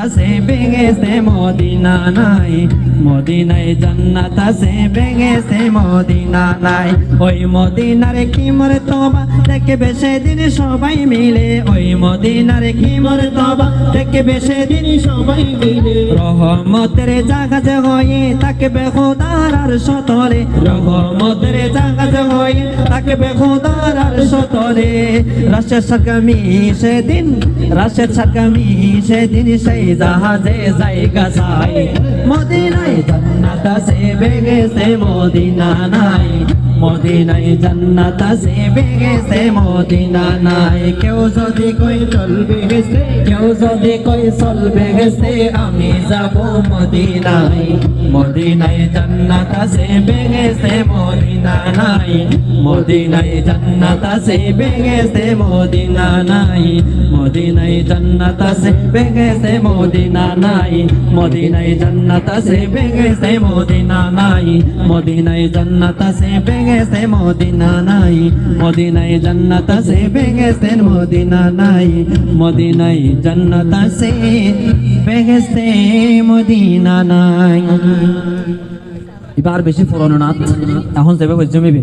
আছে বেগেছে মদিনা নাই, মদিনায় জান্নাত আছে বেগেছে মদিনা নাই। ওই মদিনার কি মর্তবা দেখবে সেদিন সবাই মিলে, ওই মদিনার কি মর্তবা দেখবে সেদিন সবাই মিলে। রহমতের জাহাজ হয়ে থাকবে খোদার আরশ তলে, রহমতের জাহাজ হয়ে থাকবে খোদার আরশ তলে। রাশের সাকামি সেদিন, রাশের সাকামি সেদিন সেই জাহাজে জায়গা চাই। মদিনায় জান্নাত আছে বেগেছে মদিনা নাই, মদিনায় জান্নাত আছে বেগেছে মদিনা নাই। কেউ যদি কই চলবে গেছে, কেউ যদি কই চলবে গেছে, আমি যাব মদিনায়। মদিনায় জান্নাত আছে বেগেছে মদিনা নাই, মদিনায় জান্নাত আছে বেগেছে মদিনা নাই। মদিনায় জান্নাত আছে বেগেছে মদিনা নাই, মদিনায় জান্নাত আছে বেগেছে মদিনা নাই। মদিনায় জান্নাত আছে বেগেছে মদিনা নাই, মদিনায় জান্নাত আছে বেগেছে মদিনা নাই। মদিনায় জান্নাত আছে বেগেছে মদিনা নাই। এবার বেশি পুরনো নাথ এখন যাবে জমিবে।